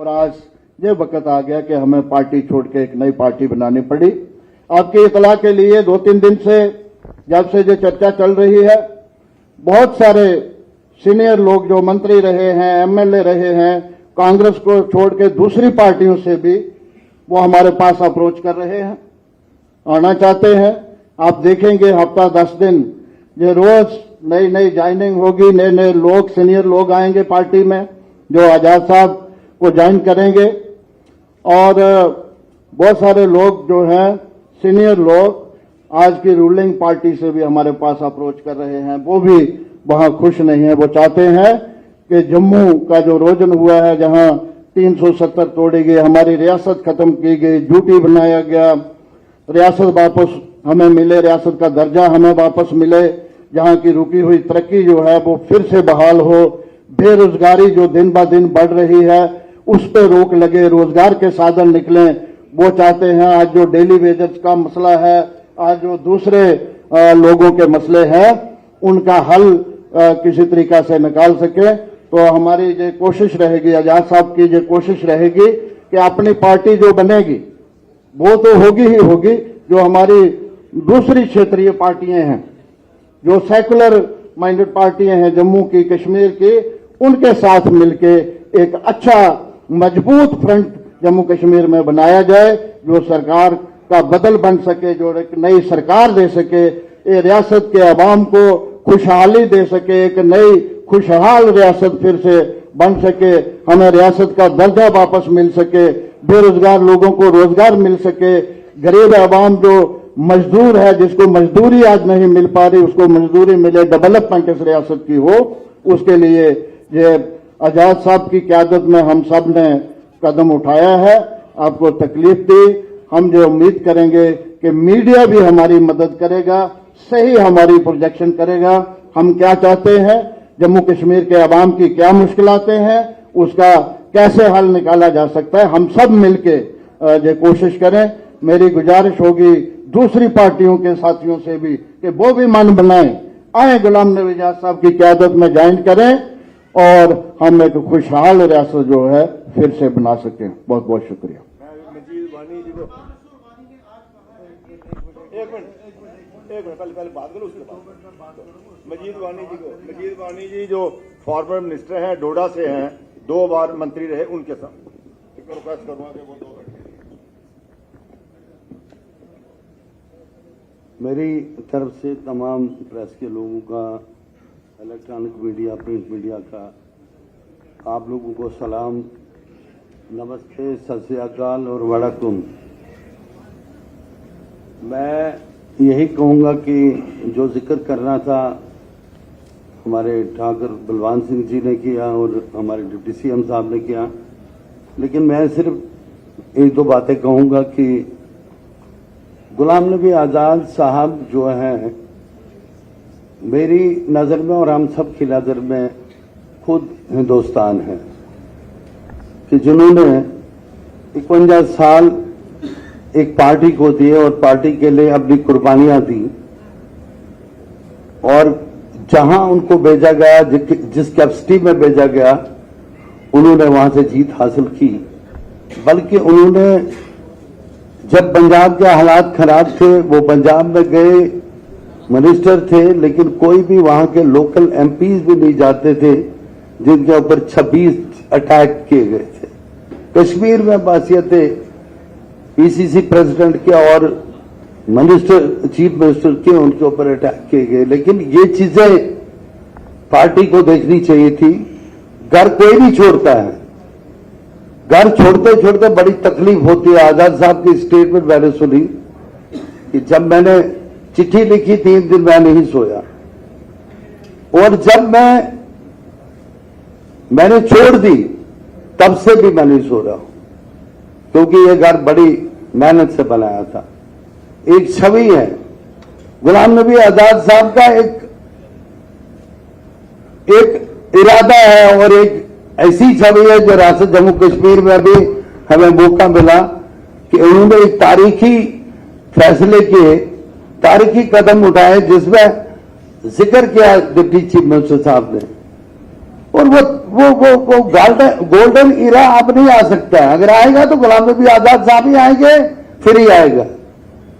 और आज ये वक्त आ गया कि हमें पार्टी छोड़ के एक नई पार्टी बनानी पड़ी। आपकी इतला के लिए 2-3 दिन से जब से जो चर्चा चल रही है, बहुत सारे सीनियर लोग जो मंत्री रहे हैं, एमएलए रहे हैं, कांग्रेस को छोड़ के दूसरी पार्टियों से भी वो हमारे पास अप्रोच कर रहे हैं, आना चाहते हैं। आप देखेंगे हफ्ता 10 दिन ये रोज नई नई ज्वाइनिंग होगी, नए नए लोग, सीनियर लोग आएंगे पार्टी में जो आजाद साहब को ज्वाइन करेंगे। और बहुत सारे लोग जो हैं सीनियर लोग आज की रूलिंग पार्टी से भी हमारे पास अप्रोच कर रहे हैं, वो भी वहां खुश नहीं है। वो चाहते हैं कि जम्मू का जो रोजन हुआ है, जहां 370 तोड़ी गई, हमारी रियासत खत्म की गई, ड्यूटी बनाया गया, रियासत वापस हमें मिले, रियासत का दर्जा हमें वापस मिले, जहां की रुकी हुई तरक्की जो है वो फिर से बहाल हो, बेरोजगारी जो दिन ब दिन बढ़ रही है उस पर रोक लगे, रोजगार के साधन निकलें, वो चाहते हैं। आज जो डेली वेजेस का मसला है, आज जो दूसरे लोगों के मसले हैं, उनका हल किसी तरीका से निकाल सके। तो हमारी ये कोशिश रहेगी, आजाद साहब की ये कोशिश रहेगी कि अपनी पार्टी जो बनेगी वो तो होगी ही होगी, जो हमारी दूसरी क्षेत्रीय पार्टियां हैं, जो सेकुलर माइंडेड पार्टियां हैं जम्मू की, कश्मीर की, उनके साथ मिलके एक अच्छा मजबूत फ्रंट जम्मू कश्मीर में बनाया जाए, जो सरकार का बदल बन सके, जो एक नई सरकार दे सके, ये रियासत के अवाम को खुशहाली दे सके, एक नई खुशहाल रियासत फिर से बन सके, हमें रियासत का दर्जा वापस मिल सके, बेरोजगार लोगों को रोजगार मिल सके, गरीब अवाम जो मजदूर है, जिसको मजदूरी आज नहीं मिल पा रही, उसको मजदूरी मिले, डेवलपमेंट इस रियासत की हो। उसके लिए ये आजाद साहब की क़यादत में हम सब ने कदम उठाया है, आपको तकलीफ दी। हम जो उम्मीद करेंगे कि मीडिया भी हमारी मदद करेगा, सही हमारी प्रोजेक्शन करेगा, हम क्या चाहते हैं, जम्मू कश्मीर के अवाम की क्या मुश्किलातें हैं, उसका कैसे हल निकाला जा सकता है, हम सब मिलके ये कोशिश करें। मेरी गुजारिश होगी दूसरी पार्टियों के साथियों से भी कि वो भी मन बनाएं, आए गुलाम नबी आजाद साहब की क़यादत में ज्वाइन करें और हम एक खुशहाल रियासत जो है फिर से बना सकें। बहुत बहुत शुक्रिया। मजीद वानी जी को एक मिनट पहले बात करो, उसके बाद मजीद वानी जी जो फॉर्मर मिनिस्टर हैं, डोडा से हैं, 2 बार मंत्री रहे, उनके साथ एक रिक्वेस्ट करूंगा कि वो 2 मिनट। मेरी तरफ से तमाम प्रेस के लोगों का, इलेक्ट्रॉनिक मीडिया, प्रिंट मीडिया का, आप लोगों को सलाम, नमस्ते, सत श्री अकाल और वड़कुम। मैं यही कहूँगा कि जो जिक्र करना था हमारे ठाकुर बलवान सिंह जी ने किया और हमारे डिप्टी सीएम साहब ने किया, लेकिन मैं सिर्फ 1-2 बातें कहूँगा कि गुलाम नबी आज़ाद साहब जो हैं, मेरी नज़र में और हम सब की नज़र में खुद हिंदुस्तान है, कि जिन्होंने 51 साल एक पार्टी को दिए और पार्टी के लिए अपनी कुर्बानियां दी, और जहां उनको भेजा गया, जिस कैपेसिटी में भेजा गया, उन्होंने वहां से जीत हासिल की। बल्कि उन्होंने, जब पंजाब के हालात खराब थे, वो पंजाब में गए, मिनिस्टर थे, लेकिन कोई भी वहां के लोकल एमपीज भी नहीं जाते थे जिनके ऊपर 26 अटैक किए गए थे। कश्मीर में बासियते पीसीसी प्रेसिडेंट के और मिनिस्टर, चीफ मिनिस्टर के, उनके ऊपर अटैक किए गए। लेकिन ये चीजें पार्टी को देखनी चाहिए थी। घर कोई नहीं छोड़ता है, घर छोड़ते छोड़ते बड़ी तकलीफ होती है। आजाद साहब की स्टेटमेंट मैंने सुनी कि जब मैंने चिट्ठी लिखी 3 दिन मैं नहीं सोया, और जब मैंने छोड़ दी तब से भी मैं नहीं सो रहा हूं, क्योंकि ये घर बड़ी मेहनत से बनाया था। एक छवि है गुलाम नबी आजाद साहब का, एक इरादा है और एक ऐसी छवि है जो रियासत जम्मू कश्मीर में अभी हमें मौका मिला कि उन्होंने एक तारीखी फैसले किए, तारीखी कदम उठाए, जिसमें जिक्र किया डिप्टी चीफ मिनिस्टर साहब ने और वो गोल्डन इरा अब नहीं आ सकता है। अगर आएगा तो गुलाम नबी आजाद साहब ही आएंगे, फिर ही आएगा।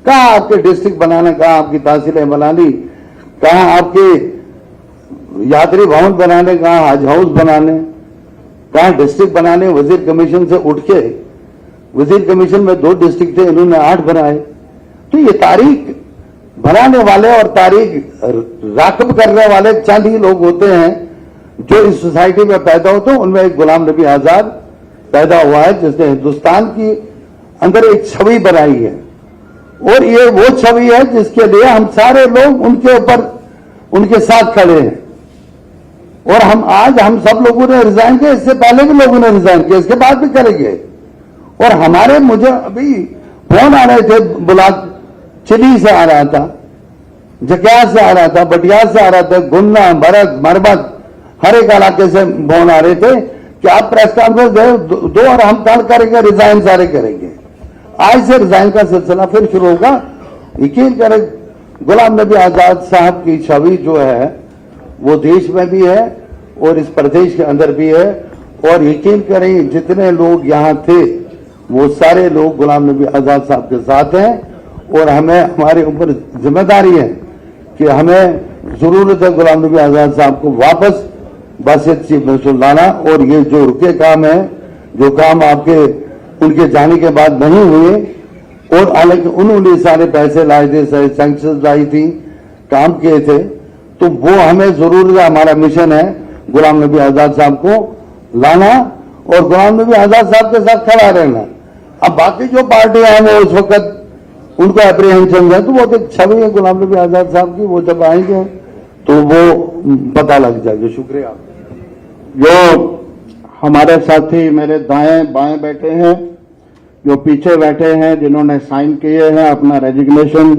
कहाँ आपके डिस्ट्रिक्ट बनाने, कहाँ आपकी तहसीलें बनानी, कहाँ आपके यात्री भवन बनाने, कहाँ हज हाउस बनाने, कहाँ डिस्ट्रिक्ट बनाने। वजीर कमीशन से उठ के, वजीर कमीशन में 2 डिस्ट्रिक्ट थे, इन्होंने 8 बनाए। तो ये तारीख बनाने वाले और तारीख राकब करने वाले चंद ही लोग होते हैं जो इस सोसाइटी में पैदा होते हैं। उनमें एक गुलाम नबी आजाद पैदा हुआ है जिसने हिंदुस्तान की अंदर एक छवि बनाई है, और ये वो छवि है जिसके लिए हम सारे लोग उनके ऊपर, उनके साथ खड़े हैं। और हम सब लोगों ने रिजाइन किया, इससे पहले भी लोगों ने रिजाइन किया, इसके बाद भी करेंगे। और हमारे, मुझे अभी फोन आ रहे थे, बुलाक चिली से आ रहा था, जकिया से आ रहा था, बटियाल से आ रहा था, गुन्ना, भरत, मरबत, हर एक इलाके से फोन आ रहे थे कि आप प्रेस कॉन्फ्रेंस दो और हम कल करेंगे, रिजाइन सारे करेंगे। आज से रिजाइन का सिलसिला फिर शुरू होगा। यकीन करें, गुलाम नबी आजाद साहब की छवि जो है वो देश में भी है और इस प्रदेश के अंदर भी है। और यकीन करें, जितने लोग यहाँ थे वो सारे लोग गुलाम नबी आजाद साहब के साथ हैं। और हमें, हमारे ऊपर जिम्मेदारी है कि हमें जरूरत है गुलाम नबी आजाद साहब को वापस बासियत चीफ मिनिस्टर लाना। और ये जो रुके काम है, जो काम आपके उनके जाने के बाद नहीं हुए, और हालांकि उन्होंने सारे पैसे लाए थे, सारे सैंक्शन लाई थी, काम किए थे, तो वो हमें जरूरत है, हमारा मिशन है गुलाम नबी आजाद साहब को लाना और गुलाम नबी आजाद साहब के साथ खड़ा रहना। अब बाकी जो पार्टियां हैं वो उस वक्त उनको अप्रीहेंशन है, तो वो तो छवि है गुलाम नबी आजाद साहब की, वो जब आएंगे तो वो पता लग जाएगा। शुक्रिया। जो हमारे साथी मेरे दाएं बाएं बैठे हैं, जो पीछे बैठे हैं, जिन्होंने साइन किए हैं, अपना रेजिग्नेशन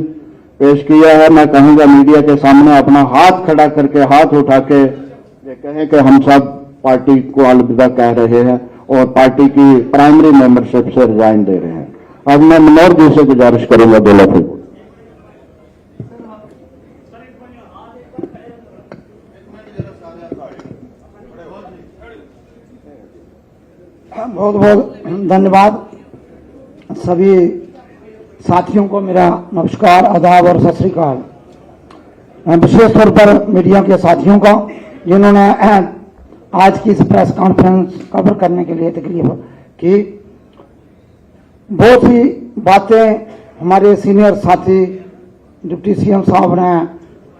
पेश किया है, मैं कहूंगा मीडिया के सामने अपना हाथ खड़ा करके, हाथ उठा के ये कहें कि हम सब पार्टी को अलविदा कह रहे हैं और पार्टी की प्राइमरी मेंबरशिप से रिजाइन दे रहे हैं। अब मैं मनोहर जी से गुजारिश करूंगा 2 लफ्ज। बहुत बहुत धन्यवाद। सभी साथियों को मेरा नमस्कार, आदाब और सत श्री अकाल। विशेष तौर पर मीडिया के साथियों का जिन्होंने आज की इस प्रेस कॉन्फ्रेंस कवर करने के लिए तकलीफ की। बहुत सी बातें हमारे सीनियर साथी डिप्टी सीएम साहब ने,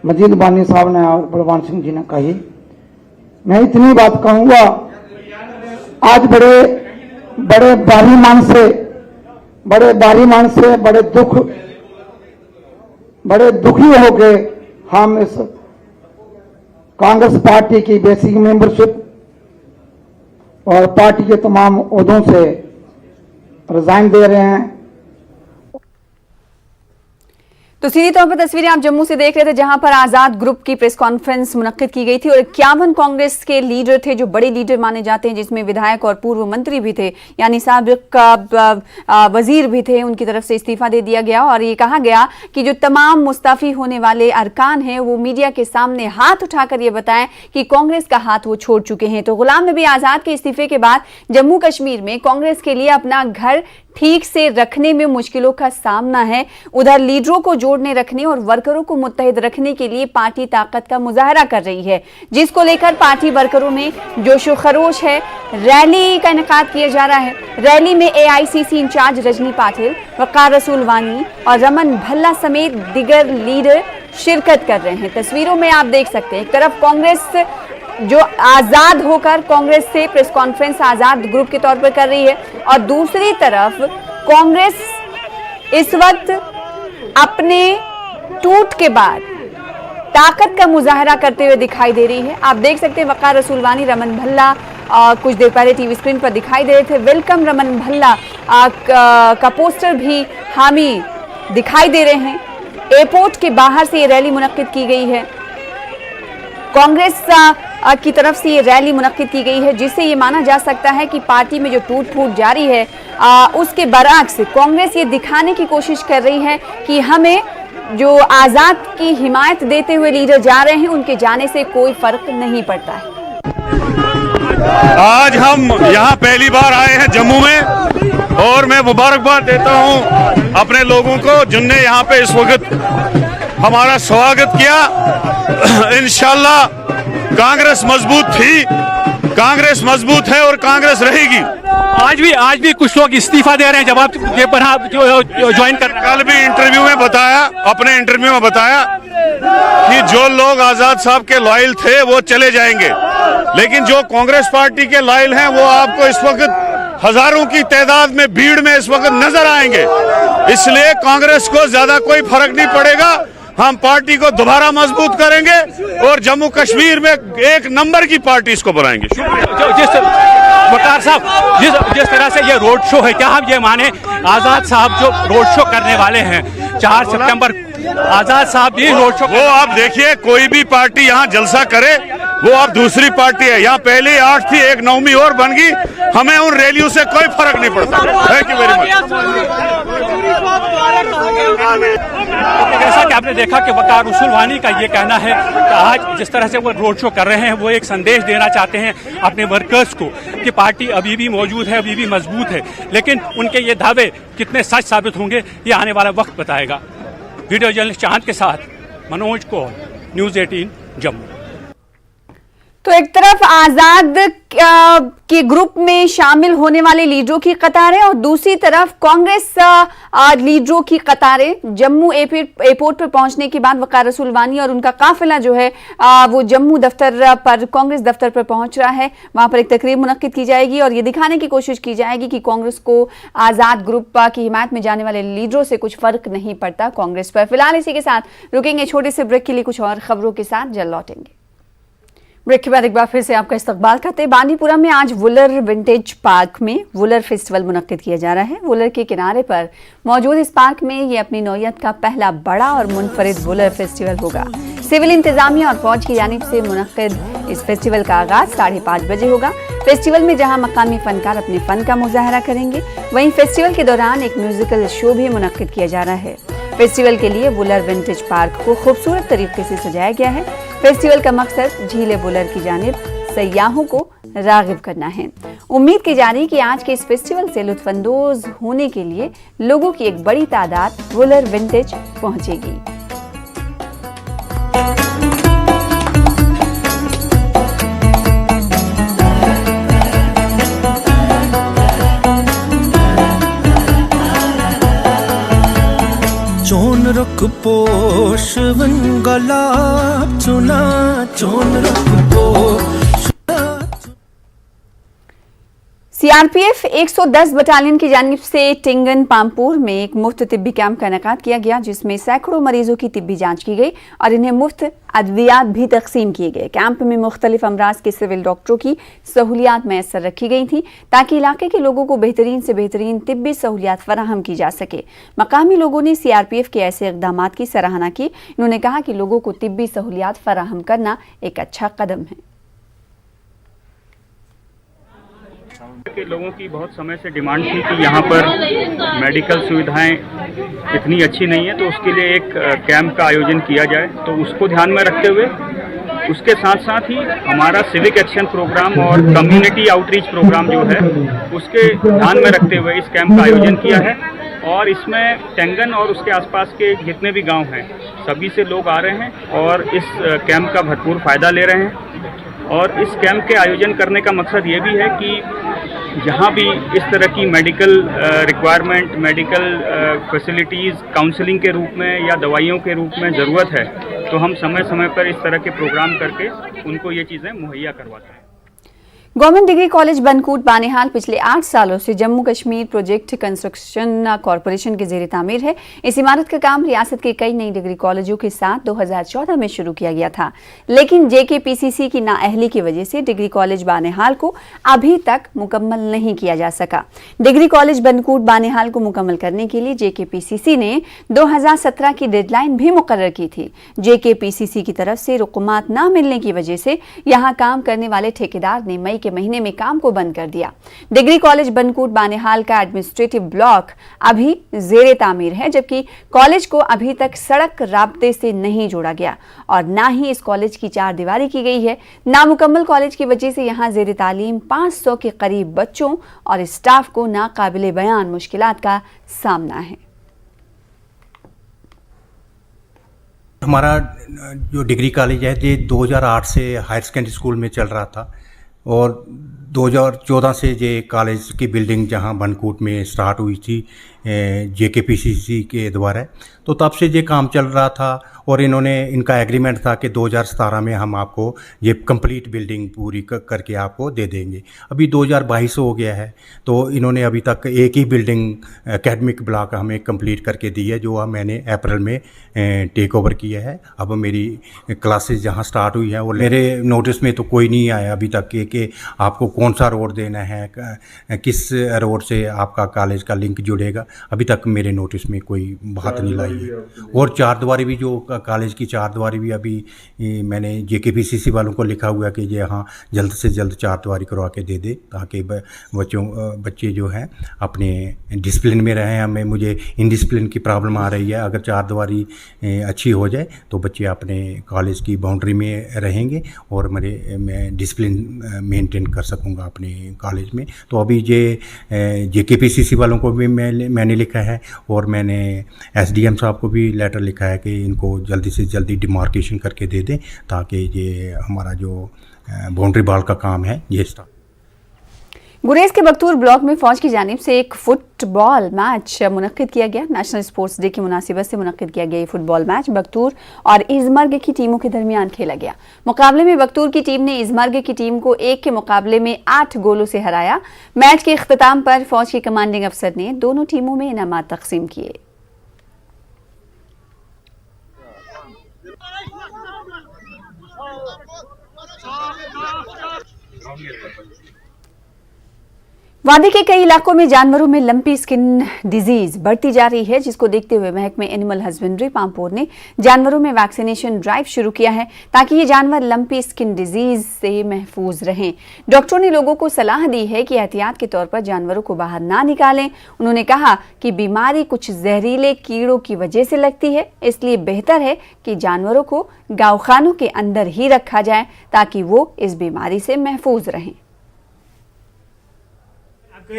मजीद बानी साहब ने और बलवान सिंह जी ने कही। मैं इतनी बात कहूंगा, आज बड़े भारी मन से, बड़े दुखी होके हम इस कांग्रेस पार्टी की बेसिक मेंबरशिप और पार्टी के तमाम ओहदों से रिजाइन दे रहे हैं। तो सीधी तौर पर तस्वीरें आप जम्मू से देख रहे थे, जहां पर आजाद ग्रुप की प्रेस कॉन्फ्रेंस मुनक्किद की गई थी और 51 कांग्रेस के लीडर थे जो बड़े लीडर माने जाते हैं, जिसमें विधायक और पूर्व मंत्री भी थे, यानी साबिक वजीर भी थे। उनकी तरफ से इस्तीफा दे दिया गया और ये कहा गया कि जो तमाम मुस्तफी होने वाले अरकान हैं वो मीडिया के सामने हाथ उठाकर ये बताएं कि कांग्रेस का हाथ वो छोड़ चुके हैं। तो गुलाम नबी आजाद के इस्तीफे के बाद जम्मू कश्मीर में कांग्रेस के लिए अपना घर ठीक से रखने में मुश्किलों का सामना है। उधर लीडरों को जोड़ने रखने और वर्करों को मुत्तहिद रखने के लिए पार्टी ताकत का मुजाहरा कर रही है, जिसको लेकर पार्टी वर्करों में जोशो खरोश है। रैली का इनेकाद किया जा रहा है। रैली में एआईसीसी इंचार्ज रजनी पाटिल, वकार रसूल वानी और रमन भल्ला समेत दिगर लीडर शिरकत कर रहे हैं। तस्वीरों में आप देख सकते हैं, एक तरफ कांग्रेस जो आजाद होकर कांग्रेस से प्रेस कॉन्फ्रेंस आजाद ग्रुप के तौर पर कर रही है और दूसरी तरफ कांग्रेस इस वक्त अपने टूट के बाद ताकत का मुजाहरा करते हुए दिखाई दे रही है। आप देख सकते हैं वकार रसूलवानी, रमन भल्ला कुछ देर पहले टीवी स्क्रीन पर दिखाई दे रहे थे। वेलकम रमन भल्ला का पोस्टर भी हामी दिखाई दे रहे हैं। एयरपोर्ट के बाहर से ये रैली मुनक्किद की गई है। कांग्रेस की तरफ से ये रैली मुनक्किद की गई है, जिससे ये माना जा सकता है कि पार्टी में जो टूट फूट जारी है उसके बरअक्स कांग्रेस ये दिखाने की कोशिश कर रही है कि हमें जो आजाद की हिमायत देते हुए लीडर जा रहे हैं उनके जाने से कोई फर्क नहीं पड़ता है। आज हम यहाँ पहली बार आए हैं जम्मू में और मैं मुबारकबाद देता हूँ अपने लोगों को जिनने यहाँ पे इस वक्त हमारा स्वागत किया। इंशाल्लाह कांग्रेस मजबूत थी, कांग्रेस मजबूत है और कांग्रेस रहेगी। आज भी कुछ लोग इस्तीफा दे रहे हैं जब आप ज्वाइन कर। कल भी इंटरव्यू में बताया, अपने इंटरव्यू में बताया कि जो लोग आजाद साहब के लॉयल थे वो चले जाएंगे, लेकिन जो कांग्रेस पार्टी के लॉयल हैं वो आपको इस वक्त हजारों की तादाद में भीड़ में इस वक्त नजर आएंगे। इसलिए कांग्रेस को ज्यादा कोई फर्क नहीं पड़ेगा, हम पार्टी को दोबारा मजबूत करेंगे और जम्मू कश्मीर में एक नंबर की पार्टी इसको बनाएंगे। वकार साहब, जिस तरह से ये रोड शो है, क्या हम ये माने आजाद साहब जो रोड शो करने वाले हैं 4 सितंबर, आजाद साहब भी रोड शो, वो आप देखिए कोई भी पार्टी यहाँ जलसा करे वो आप दूसरी पार्टी है। यहाँ पहले 8 थी, एक 9वीं और बन गई, हमें उन रैलियों से कोई फर्क नहीं पड़ता। Thank you very much. जैसा कि आपने देखा कि वकार उसुलवानी का ये कहना है कि आज जिस तरह से वो रोड शो कर रहे हैं वो एक संदेश देना चाहते हैं अपने वर्कर्स को कि पार्टी अभी भी मौजूद है, अभी भी मजबूत है, लेकिन उनके ये दावे कितने सच साबित होंगे ये आने वाला वक्त बताएगा। वीडियो जर्नलिस्ट चांद के साथ मनोज कौल, न्यूज़ 18 जम्मू। तो एक तरफ आजाद के ग्रुप में शामिल होने वाले लीडरों की कतारें और दूसरी तरफ कांग्रेस लीडरों की कतारें। जम्मू एयरपोर्ट पर पहुंचने के बाद वकार उसुलवानी और उनका काफिला जो है वो जम्मू दफ्तर पर, कांग्रेस दफ्तर पर पहुंच रहा है। वहां पर एक तकरीर मुनक्किद की जाएगी और ये दिखाने की कोशिश की जाएगी कि कांग्रेस को आजाद ग्रुप की हिमायत में जाने वाले लीडरों से कुछ फर्क नहीं पड़ता कांग्रेस पर। फिलहाल इसी के साथ रुकेंगे छोटे से ब्रेक के लिए, कुछ और खबरों के साथ जल्द लौटेंगे। ब्रेक के बाद एक बार फिर से आपका इस्तकबाल करते हैं। बांदीपुरा में आज वुलर विंटेज पार्क में वुलर फेस्टिवल मुनक्किद किया जा रहा है। वुलर के किनारे पर मौजूद इस पार्क में ये अपनी नौयत का पहला बड़ा और मुनफरिद वुलर फेस्टिवल होगा। सिविल इंतजामिया और फौज की जानिब से मुनक्किद इस फेस्टिवल का आगाज 5:30 बजे होगा। फेस्टिवल में जहां मकामी फनकार अपने फन का मुजाहरा करेंगे, वहीं फेस्टिवल के दौरान एक म्यूजिकल शो भी मुनक्किद किया जा रहा है। फेस्टिवल के लिए वुलर विंटेज पार्क को खूबसूरत तरीके से सजाया गया है। फेस्टिवल का मकसद झीले वुलर की जानिब सयाहों को रागिब करना है। उम्मीद की जा रही कि आज के इस फेस्टिवल से लुत्फानंदोज होने के लिए लोगों की एक बड़ी तादाद वुलर विंटेज पहुंचेगी। चोन रुख पोश गुलाब चुना, चोन रुख पोश। सीआरपीएफ 110 बटालियन की जानिब से टिंगन पामपुर में एक मुफ्त तिब्बी कैंप का इनेकाद किया गया, जिसमें सैकड़ों मरीजों की तिब्बी जांच की गई और इन्हें मुफ्त अद्वियात भी तकसीम किए गए। कैंप में मुख्तलिफ अमराज के सिविल डॉक्टरों की सहूलियात मैसर रखी गई थी ताकि इलाके के लोगों को बेहतरीन से बेहतरीन तिब्बी सहूलियात फराहम की जा सके। मकामी लोगों ने सीआरपीएफ के ऐसे इक़दाम की सराहना की। इन्होंने कहा कि लोगों को तिब्बी सहूलियात फराहम करना एक अच्छा कदम है। के लोगों की बहुत समय से डिमांड थी कि यहाँ पर मेडिकल सुविधाएं इतनी अच्छी नहीं है, तो उसके लिए एक कैंप का आयोजन किया जाए। तो उसको ध्यान में रखते हुए उसके साथ साथ ही हमारा सिविक एक्शन प्रोग्राम और कम्युनिटी आउटरीच प्रोग्राम जो है उसके ध्यान में रखते हुए इस कैंप का आयोजन किया है। और इसमें टेंगन और उसके आसपास के जितने भी गांव हैं सभी से लोग आ रहे हैं और इस कैंप का भरपूर फ़ायदा ले रहे हैं। और इस कैंप के आयोजन करने का मकसद ये भी है कि जहाँ भी इस तरह की medical requirement, medical facilities counselling के रूप में या दवाइयों के रूप में ज़रूरत है, तो हम समय समय पर इस तरह के प्रोग्राम करके उनको ये चीज़ें मुहैया करवाते हैं। गवर्नमेंट डिग्री कॉलेज बनकूट बानिहाल पिछले 8 सालों से Jammu Kashmir project construction corporation के ज़ेरे तामीर है। इस इमारत का काम रियासत के कई नई डिग्री कॉलेजों के साथ 2014 में शुरू किया गया था, लेकिन जेकेपीसीसी की नाअहली की वजह से डिग्री कॉलेज बानिहाल को अभी तक मुकम्मल नहीं किया जा सका। डिग्री कॉलेज बनकूट बानिहाल को मुकम्मल करने के लिए जेकेपीसीसी ने 2017 की डेडलाइन भी मुकर्रर की थी। जेकेपीसीसी की तरफ से रुकमात न मिलने की वजह से यहाँ काम करने वाले ठेकेदार ने मई के महीने में काम को बंद कर दिया। डिग्री कॉलेज बनकूट बानेहाल का एडमिनिस्ट्रेटिव ब्लॉक अभी जेरे तामीर है, जबकि कॉलेज को अभी तक सड़क राब्ते से नहीं जोड़ा गया और ना ही इस कॉलेज की चार दीवारी की गई है। नामुकम्मल कॉलेज की वजह से यहाँ जेरे तालीम 500 के करीब बच्चों और स्टाफ को नाकाबिले बयान मुश्किलात का सामना है। हमारा जो डिग्री कॉलेज है ये 2008 से हायर सेकेंडरी स्कूल में चल रहा था और 2014 से ये कॉलेज की बिल्डिंग जहां बनकूट में स्टार्ट हुई थी JKPCC के द्वारा, तो तब से ये काम चल रहा था और इनका एग्रीमेंट था कि 2017 में हम आपको ये कंप्लीट बिल्डिंग पूरी करके आपको दे देंगे। अभी 2022 हो गया है तो इन्होंने अभी तक एक ही बिल्डिंग एकेडमिक ब्लॉक हमें कंप्लीट करके दी है, जो मैंने अप्रैल में टेक ओवर किया है। अब मेरी क्लासेस जहाँ स्टार्ट हुई हैं और मेरे नोटिस में तो कोई नहीं आया अभी तक कि आपको कौन सा रोड देना है, किस रोड से आपका कॉलेज का लिंक जुड़ेगा। अभी तक मेरे नोटिस में कोई बात नहीं लाई है। और चार दीवारी भी, जो कॉलेज की चार दीवारी भी अभी मैंने JKPCC वालों को लिखा हुआ है कि ये हाँ जल्द से जल्द चार दीवारी करवा के दे दे, ताकि बच्चे जो हैं अपने डिसिप्लिन में रहें। मुझे इनडिसिप्लिन की प्रॉब्लम आ रही है। अगर चार दीवारी अच्छी हो जाए तो बच्चे अपने कॉलेज की बाउंड्री में रहेंगे और मैं डिसिप्लिन मेंटेन कर सकूँगा अपने कॉलेज में। तो अभी ये JKPCC वालों को भी मैंने लिखा है और मैंने SDM साहब को भी लेटर लिखा है कि इनको जल्दी से जल्दी डिमार्केशन करके दे दें, ताकि ये हमारा जो बाउंड्री बॉल का काम है ये स्टार्ट। गुरेज के बख्तूर ब्लॉक में फौज की जानिब से एक फुटबॉल मैच मुनक्किद किया गया। नेशनल स्पोर्ट्स डे की मुनासिबत से मुनक्किद किया गया ये फुटबॉल मैच बख्तूर और इजमर्ग की टीमों के दरमियान खेला गया। मुकाबले में बख्तूर की टीम ने इजमर्ग की टीम को 1 के मुकाबले में 8 गोलों से हराया। मैच के इख्तिताम पर फौज के कमांडिंग अफसर ने दोनों टीमों में इनामात तकसीम किए। वादी के कई इलाकों में जानवरों में लंपी स्किन डिजीज बढ़ती जा रही है, जिसको देखते हुए महकमे एनिमल हस्बेंड्री पामपोर ने जानवरों में वैक्सीनेशन ड्राइव शुरू किया है, ताकि ये जानवर लंपी स्किन डिजीज से महफूज रहें। डॉक्टरों ने लोगों को सलाह दी है कि एहतियात के तौर पर जानवरों को बाहर ना निकालें। उन्होंने कहा कि बीमारी कुछ जहरीले कीड़ों की वजह से लगती है, इसलिए बेहतर है कि जानवरों को गाँवखानों के अंदर ही रखा जाए ताकि वो इस बीमारी से महफूज रहें।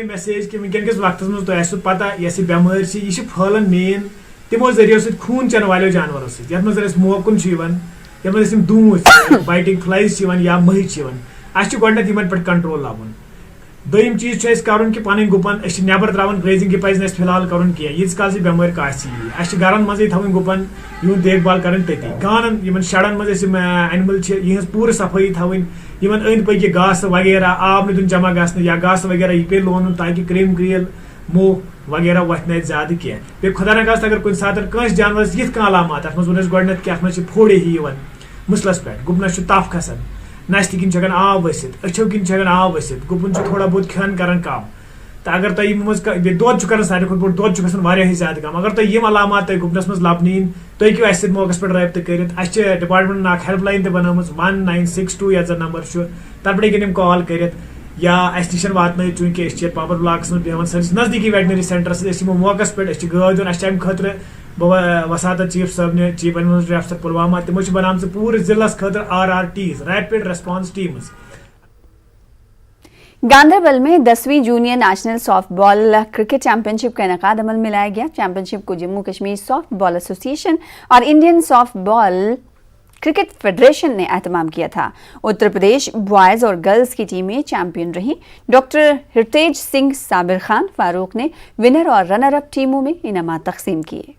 मैसेज कि वनकस वक्त में तो पता यह बेमार यह फहलान मेन तमो जरियो सत खून चेन वाले जानवरों सत मोकुन ये दूत बाइटिंग फ्लाइज या महिष गोडनथ पे कंट्रोल लावन। दोम चीज कर कि पन गुपन नबर त्रावान ग्रेजिंग पज फिलहाल कर यीत काल बेमार कासी गरन मजे थवन गुपन यून देखभाल कर तती गानन शड़न मज एनिमल यह पूरी सफाई थवन अंद पक घास वगैरह आब न जमा गसन या घास वगैरह यह पे लोन ताकि क्रीम क्रियल मोह वगैरह वथ न ज्यादा कह पे खुदा न खास्त अगर कुछ सात जानवर ये अलामात अत वो गोडनथ कि अत फोड़े ही मुसलस पे गुपनस तफ खसान नस्त किन आब वसित अच्छो किन आब वसित गुपन थोड़ा बहुत खान कर कम तो अगर तुम दोद कर सारे खुद बोट दोद गया ज्यादा कम अगर तुम यम अलामात तुम गुपनस मज लबन तुम हूँ अस मौके पे रबत कर डिपार्टमेंट हेल्पलाइन तनम 1962 यह नंबर तथ पे हूँ कॉल कर या अस वातन चूंकि पावर ब्लॉक में बेहान सानिस नजदीकी वेटनरी सेंटर से मौके पे गौ दिन अमे खुद वसात चीफ साहब ने चीफ एडमिनिस्ट्रेटिव अफसर पुलवामा तमो बनाम पूरे जिलस खतर RRTs rapid response teams. Ganderbal में 10वीं junior national softball cricket championship का इनेकाद अमल में लाया गया। चैंपियनशिप को जम्मू कश्मीर सॉफ्टबॉल एसोसिएशन और इंडियन सॉफ्टबॉल क्रिकेट फेडरेशन ने एहतमाम किया था। उत्तर प्रदेश बॉयज और गर्ल्स की टीमें चैंपियन रहीं। डॉक्टर हितेज सिंह साबिर खान फारूक ने विनर और रनर अप टीमों में इनामात तकसीम किए।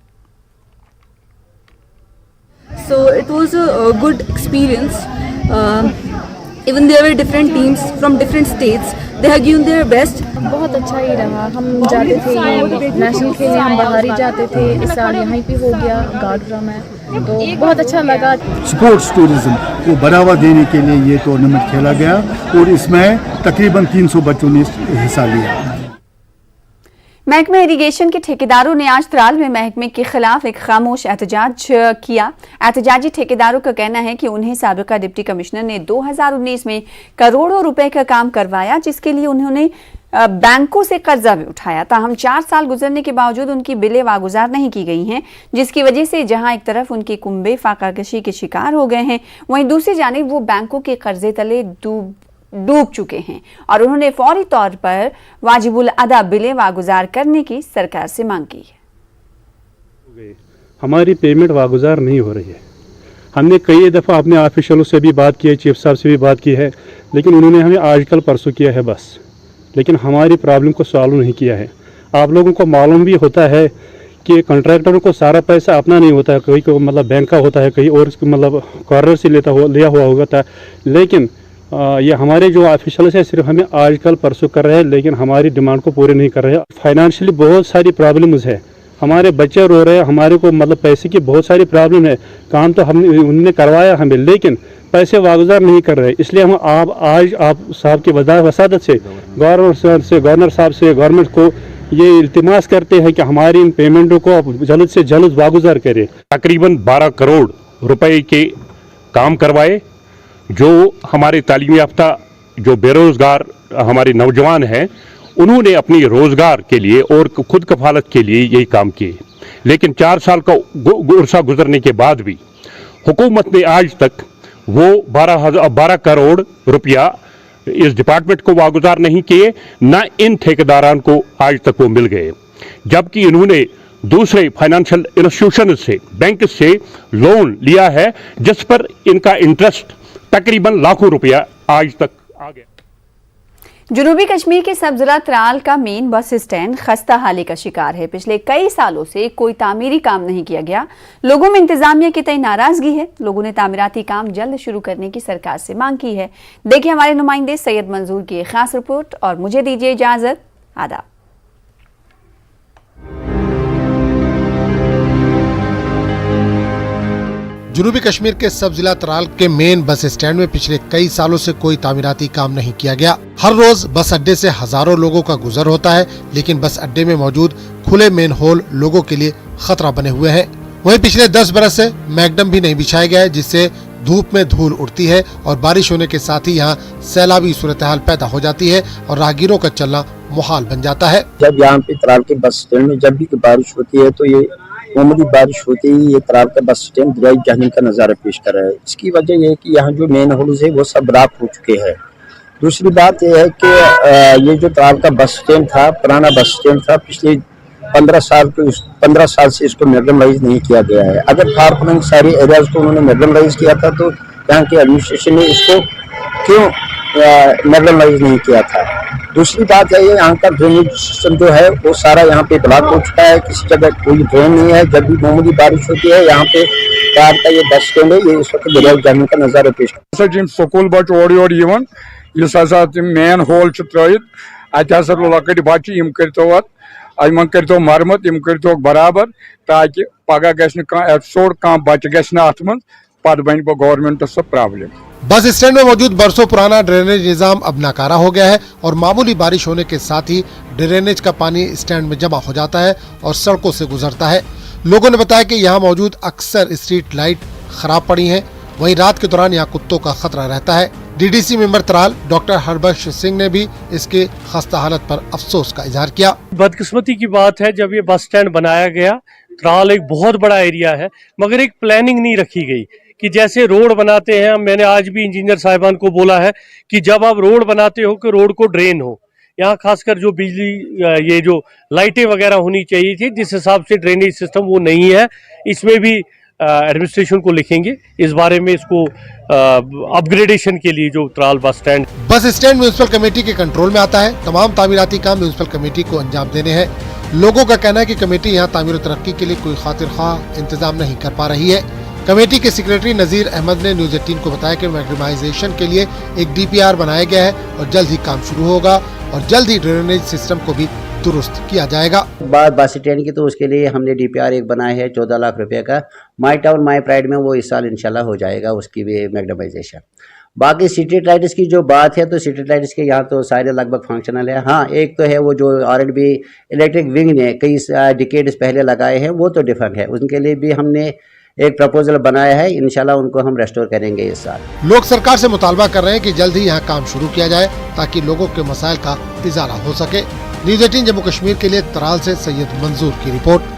So it was a good experience. Even there were different teams from different states. They have given their best. बहुत अच्छा ही रहा। हम जाते थे नेशनल खेलने, हम बाहर ही जाते थे। इस साल यहाँ पे हो गया गागरा में, तो बहुत अच्छा लगा। स्पोर्ट्स टूरिज्म को बढ़ावा देने के लिए ये टूर्नामेंट खेला गया और इसमें तकरीबन 300 बच्चों ने हिस्सा लिया। महकमे इरिगेशन के ठेकेदारों ने आज त्राल में महकमे के खिलाफ एक खामोश एहतजाज किया। एहतजाजी ठेकेदारों का कहना है कि उन्हें साबिका डिप्टी कमिश्नर ने 2019 में करोड़ों रुपए का काम करवाया, जिसके लिए उन्होंने बैंकों से कर्जा भी उठाया। ताहम 4 साल गुजरने के बावजूद उनकी बिलें वागुजार नहीं की गई हैं, जिसकी वजह से जहां एक तरफ उनके कुंबे फाकाकशी के शिकार हो गए हैं, वहीं दूसरी जानिब वो बैंकों के कर्जे तले डूब चुके हैं और उन्होंने फौरी तौर पर वाजिबुल अदा बिलें वागुजार करने की सरकार से मांग की है। हमारी पेमेंट वागुजार नहीं हो रही है। हमने कई दफ़ा अपने ऑफिशियलों से भी बात की है, चीफ साहब से भी बात की है, लेकिन उन्होंने हमें आजकल परसों किया है बस, लेकिन हमारी प्रॉब्लम को सॉल्व नहीं किया है। आप लोगों को मालूम भी होता है कि कॉन्ट्रैक्टरों को सारा पैसा अपना नहीं होता है, कहीं को मतलब बैंक का होता है, कहीं और मतलब कॉर्नर से लिया हुआ होता है, लेकिन ये हमारे जो ऑफिशियल्स है सिर्फ हमें आजकल परसों कर रहे हैं, लेकिन हमारी डिमांड को पूरे नहीं कर रहे हैं। फाइनेंशियली बहुत सारी प्रॉब्लम्स है, हमारे बच्चे रो रहे हैं, हमारे को मतलब पैसे की बहुत सारी प्रॉब्लम है। काम तो हमने उन्होंने करवाया हमें, लेकिन पैसे वागुजार नहीं कर रहे। इसलिए हम आज आप साहब की वसादत से गवर्नर साहब से गवर्नमेंट को ये इल्तिमास करते हैं कि हमारी इन पेमेंटों को आप जल्द से जल्द वागुजार करें। तकरीबन 12 करोड़ रुपए के काम करवाए। जो हमारे तालीम याफ्ता जो बेरोजगार हमारे नौजवान हैं, उन्होंने अपनी रोजगार के लिए और खुद कफालत के लिए यही काम किए, लेकिन 4 साल का गुरसा गुजरने के बाद भी हुकूमत ने आज तक वो 12 करोड़ रुपया इस डिपार्टमेंट को वागुजार नहीं किए, ना इन ठेकेदारान को आज तक वो मिल गए, जबकि इन्होंने दूसरे फाइनेंशियल इंस्टीट्यूशन से बैंक से लोन लिया है, जिस पर इनका इंटरेस्ट तकरीबन लाखों रुपया आज तक आ गया। जनूबी कश्मीर के सब जिला त्राल का मेन बस स्टैंड खस्ता हाली का शिकार है। पिछले कई सालों से कोई तामीरी काम नहीं किया गया। लोगों में इंतजामिया के तय नाराजगी है। लोगों ने तामीराती काम जल्द शुरू करने की सरकार से मांग की है। देखिए हमारे नुमाइंदे सैयद मंजूर की एक खास रिपोर्ट और मुझे दीजिए इजाजत। आदाब। जनूबी कश्मीर के सब जिला त्राल के मेन बस स्टैंड में पिछले कई सालों से कोई तामीराती काम नहीं किया गया। हर रोज बस अड्डे से हजारों लोगों का गुजर होता है, लेकिन बस अड्डे में मौजूद खुले मेन होल लोगों के लिए खतरा बने हुए हैं। वहीं पिछले 10 बरस से मैगडम भी नहीं बिछाया गया है, जिससे धूप में धूल उड़ती है और बारिश होने के साथ ही यहाँ सैलाबी सूरत हाल पैदा हो जाती है और राहगीरों का चलना मुहाल बन जाता है। जब यहाँ पे त्राल के बस स्टैंड में जब भी बारिश होती है तो ये मामूली बारिश होते ही ये त्राल का बस स्टैंड दरियाई जहन्नुम का नजारा पेश कर रहा है। इसकी वजह यह है कि यहाँ जो मेन होल्स है वो सब राख हो चुके हैं। दूसरी बात यह है कि ये जो त्राल का बस स्टैंड था, पुराना बस स्टैंड था, पिछले 15 साल से इसको मॉडर्नाइज नहीं किया गया है। अगर फार सारे एरियाज को उन्होंने मॉडर्नाइज किया था तो यहाँ के एडमिनिस्ट्रेशन ने इसको क्यों मॉडर्नाइज नहीं किया था। दूसरी बात है, ये यहाँ का ड्रेनेज सिस्टम जो है वो सारा यहाँ पे ब्लॉक हो चुका है, किसी जगह कोई ड्रेन नहीं है। जब भी मामूली बारिश होती है यहाँ पे कार का ये बस स्टैंड है, ये इस वक्त दरियाई जहन्नुम का नजारा पेश स्कूल बच्चे और मेन होल अत लकट बच्चे यम करो मरमत यम करो बराबर, ताकि पगह गोड़ कह बच्चे गत मज पत बन गवर्नमेंट प्रॉब्लम। बस स्टैंड में मौजूद बरसों पुराना ड्रेनेज निजाम अब नाकारा हो गया है और मामूली बारिश होने के साथ ही ड्रेनेज का पानी स्टैंड में जमा हो जाता है और सड़कों से गुजरता है। लोगों ने बताया कि यहाँ मौजूद अक्सर स्ट्रीट लाइट खराब पड़ी हैं, वहीं रात के दौरान यहाँ कुत्तों का खतरा रहता है। DDC member Tral doctor Harbakhsh Singh ने भी इसके खस्ता हालत पर अफसोस का इजहार किया। बदकिस्मती की बात है, जब ये बस स्टैंड बनाया गया, त्राल एक बहुत बड़ा एरिया है, मगर एक प्लानिंग नहीं रखी गई कि जैसे रोड बनाते हैं। मैंने आज भी इंजीनियर साहिबान को बोला है कि जब आप रोड बनाते हो कि रोड को ड्रेन हो। यहाँ खासकर जो बिजली ये जो लाइटें वगैरह होनी चाहिए थी, जिस हिसाब से ड्रेनेज सिस्टम वो नहीं है। इसमें भी एडमिनिस्ट्रेशन को लिखेंगे इस बारे में, इसको अपग्रेडेशन के लिए जो Tral bus stand municipal committee के कंट्रोल में आता है। तमाम तामीराती काम म्यूनिसिपल कमेटी को अंजाम देने हैं। लोगों का कहना है कि कमेटी यहाँ तामीर तरक्की के लिए कोई खातिर ख्वाह इंतजाम नहीं कर पा रही है। कमेटी के सेक्रेटरी नजीर अहमद ने न्यूज़ 18 को बताया कि मैग्नेटाइजेशन के लिए एक DPR बनाया गया है और जल्द ही काम शुरू होगा और जल्द ही ड्रेनेज सिस्टम को भी दुरुस्त किया जाएगा। बात बस स्टैंड की, तो उसके लिए हमने DPR एक बनाया है 14 लाख रुपए का। माई टाउन माई प्राइड में वो इस साल इंशाल्लाह हो जाएगा उसकी भी मैग्नेटाइजेशन। बाकी स्ट्रीट लाइट्स की जो बात है, तो स्ट्रीट लाइट्स के यहाँ तो सारे लगभग फंक्शनल है। हाँ, एक तो है वो जो R&B इलेक्ट्रिक विंग ने कई डिकेड्स पहले लगाए हैं, वो तो डिफेक्ट है, उनके लिए भी हमने एक प्रपोजल बनाया है, इंशाल्लाह उनको हम रेस्टोर करेंगे इस साल। लोग सरकार से मुतालबा कर रहे हैं कि जल्द ही यहाँ काम शुरू किया जाए ताकि लोगों के मसाइल का इजाला हो सके। न्यूज़ 18 जम्मू कश्मीर के लिए तराल से सैयद मंजूर की रिपोर्ट।